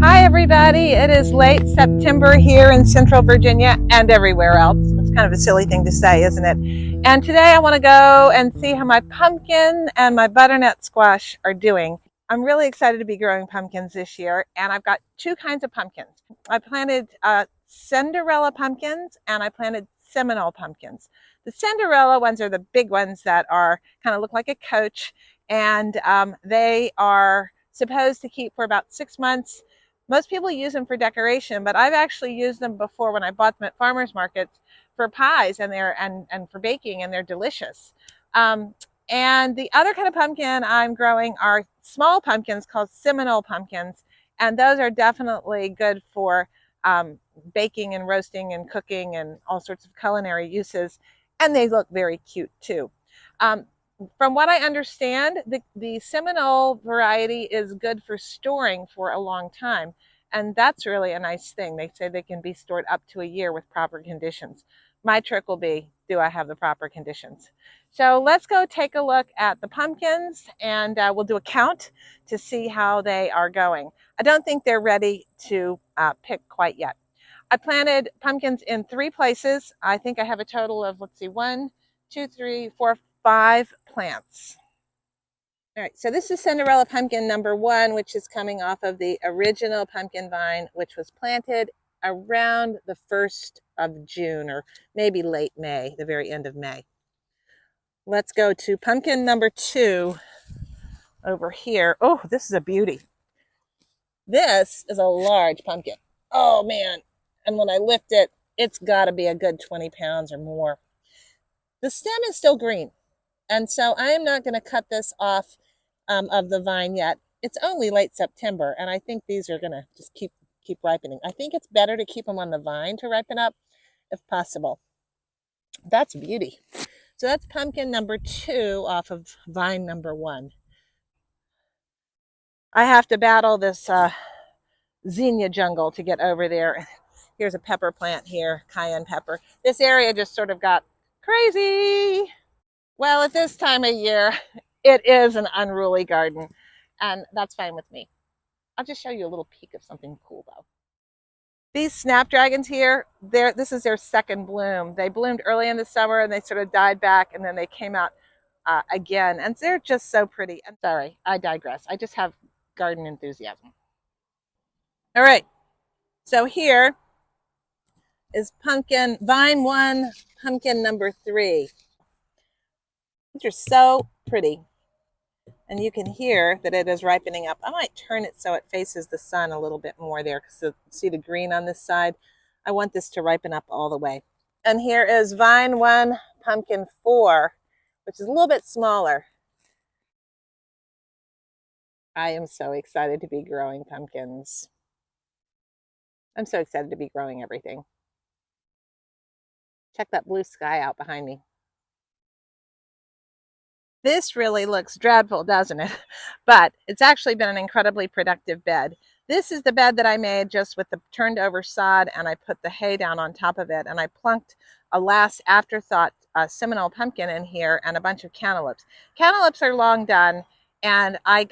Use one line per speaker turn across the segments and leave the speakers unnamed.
Hi everybody, it is late September here in Central Virginia and everywhere else. It's kind of a silly thing to say, isn't it? And today I want to go and see how my pumpkin and my butternut squash are doing. I'm really excited to be growing pumpkins this year, and I've got two kinds of pumpkins. I planted Cinderella pumpkins and I planted Seminole pumpkins. The Cinderella ones are the big ones that are kind of look like a coach, and they are supposed to keep for about 6 months. Most people use them for decoration, but I've actually used them before when I bought them at farmers markets for pies, and and for baking, and they're delicious. Um, and the other kind of pumpkin I'm growing are small pumpkins called Seminole pumpkins, and those are definitely good for baking and roasting and cooking and all sorts of culinary uses, and they look very cute too. Um, from what I understand, the Seminole variety is good for storing for a long time. And that's really a nice thing. They say they can be stored up to a year with proper conditions. My trick will be, do I have the proper conditions? So let's go take a look at the pumpkins, and we'll do a count to see how they are going. I don't think they're ready to pick quite yet. I planted pumpkins in 3 places. I think I have a total of, let's see, 1, 2, 3, 4, 5 plants. All right, so this is Cinderella pumpkin number 1, which is coming off of the original pumpkin vine, which was planted around the 1st of June, or maybe late May, the very end of May. Let's go to pumpkin number 2 over here. Oh, this is a beauty. This is a large pumpkin. Oh man, and when I lift it, it's got to be a good 20 pounds or more. The stem is still green, and so I am not going to cut this off of the vine yet. It's only late September, and I think these are going to just keep ripening. I think it's better to keep them on the vine to ripen up if possible. That's beauty. So that's pumpkin number 2 off of vine number 1. I have to battle this zinnia jungle to get over there. Here's a pepper plant here, cayenne pepper. This area just sort of got crazy. Well, at this time of year, it is an unruly garden, and that's fine with me. I'll just show you a little peek of something cool, though. These snapdragons here, this is their second bloom. They bloomed early in the summer, and they sort of died back, and then they came out again, and they're just so pretty. I'm sorry, I digress. I just have garden enthusiasm. All right, so here is pumpkin, vine 1, pumpkin number 3. These are so pretty. And you can hear that it is ripening up. I might turn it so it faces the sun a little bit more there, because see the green on this side? I want this to ripen up all the way. And here is vine 1, pumpkin 4, which is a little bit smaller. I am so excited to be growing pumpkins. I'm so excited to be growing everything. Check that blue sky out behind me. This really looks dreadful, doesn't it? But it's actually been an incredibly productive bed. This is the bed that I made just with the turned over sod, and I put the hay down on top of it, and I plunked a last afterthought Seminole pumpkin in here and a bunch of cantaloupes. Cantaloupes are long done, and I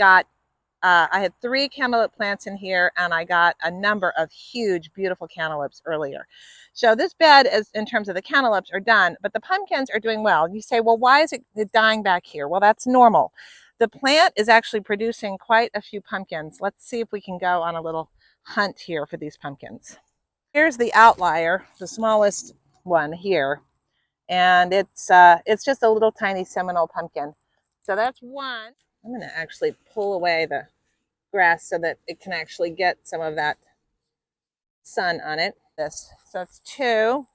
had 3 cantaloupe plants in here, and I got a number of huge, beautiful cantaloupes earlier. So this bed is, in terms of the cantaloupes, are done, but the pumpkins are doing well. You say, well, why is it dying back here? Well, that's normal. The plant is actually producing quite a few pumpkins. Let's see if we can go on a little hunt here for these pumpkins. Here's the outlier, the smallest one here, and it's just a little tiny Seminole pumpkin. So that's one. I'm going to actually pull away the grass so that it can actually get some of that sun on it. So that's 2.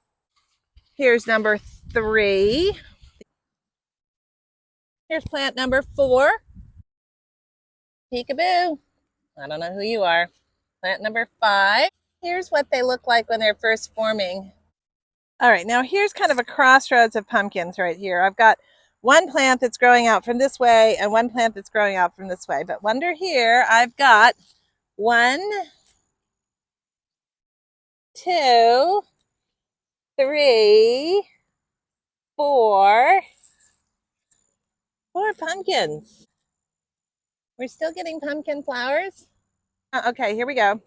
Here's number 3. Here's plant number 4. Peekaboo. I don't know who you are. Plant number 5. Here's what they look like when they're first forming. All right, now here's kind of a crossroads of pumpkins right here. I've got one plant that's growing out from this way and one plant that's growing out from this way. But under here, I've got 1, 2, 3, 4 pumpkins. We're still getting pumpkin flowers. Okay, here we go.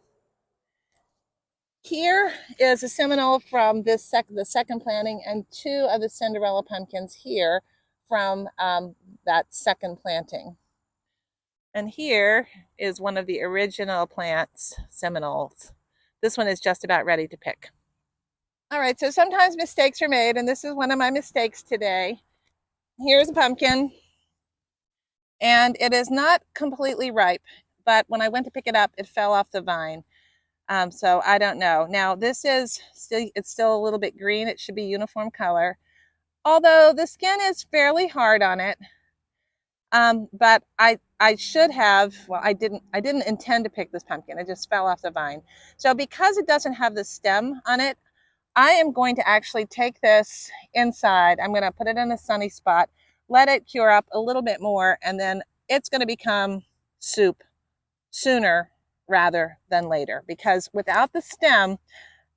Here is a Seminole from the second planting, and 2 of the Cinderella pumpkins here from that second planting. And here is one of the original plants, Seminoles. This one is just about ready to pick. All right, so sometimes mistakes are made, and this is one of my mistakes today. Here's a pumpkin, and it is not completely ripe, but when I went to pick it up, it fell off the vine. So I don't know. Now this is it's still a little bit green. It should be uniform color, although the skin is fairly hard on it. But I should have, well, I didn't intend to pick this pumpkin. It just fell off the vine. So because it doesn't have the stem on it, I am going to actually take this inside. I'm going to put it in a sunny spot, let it cure up a little bit more, and then it's going to become soup sooner rather than later, because without the stem,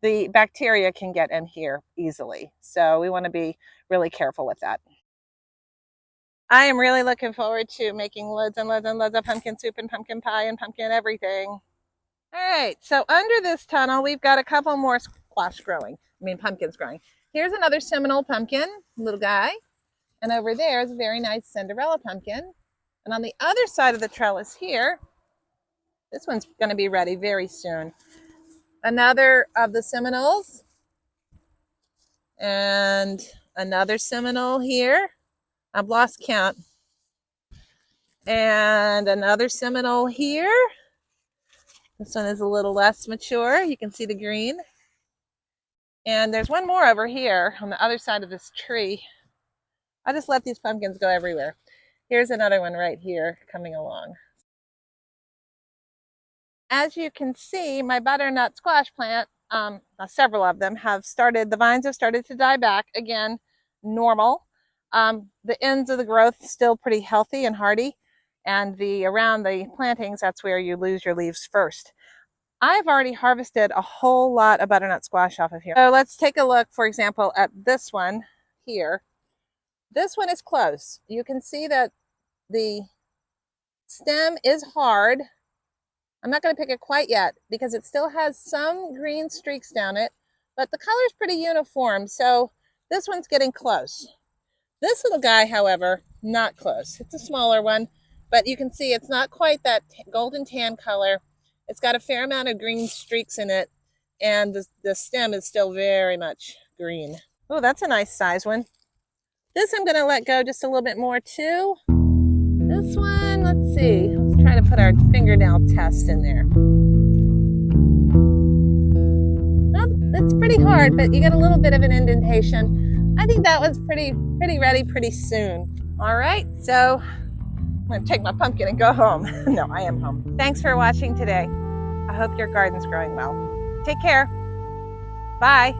the bacteria can get in here easily. So we want to be really careful with that. I am really looking forward to making loads and loads and loads of pumpkin soup and pumpkin pie and pumpkin everything. All right, so under this tunnel, we've got a couple more pumpkins growing. Here's another Seminole pumpkin, little guy. And over there is a very nice Cinderella pumpkin. And on the other side of the trellis here, this one's going to be ready very soon. Another of the Seminoles. And another Seminole here. I've lost count. And another Seminole here. This one is a little less mature. You can see the green. And there's one more over here on the other side of this tree. I just let these pumpkins go everywhere. Here's another one right here coming along. As you can see, my butternut squash plant, several of them have started, the vines have started to die back. Again, normal. The ends of the growth still pretty healthy and hardy. And around the plantings, that's where you lose your leaves first. I've already harvested a whole lot of butternut squash off of here. So let's take a look, for example, at this one here. This one is close. You can see that the stem is hard. I'm not going to pick it quite yet because it still has some green streaks down it, but the color is pretty uniform, so this one's getting close. This little guy, however, not close. It's a smaller one, but you can see it's not quite that golden tan color. It's got a fair amount of green streaks in it, and the stem is still very much green. Oh, that's a nice size one. This I'm going to let go just a little bit more too. This one, let's see. Let's try to put our fingernail test in there. Well, it's pretty hard, but you get a little bit of an indentation. I think that was pretty ready pretty soon. All right, so I'm going to take my pumpkin and go home. No, I am home. Thanks for watching today. I hope your garden's growing well. Take care. Bye.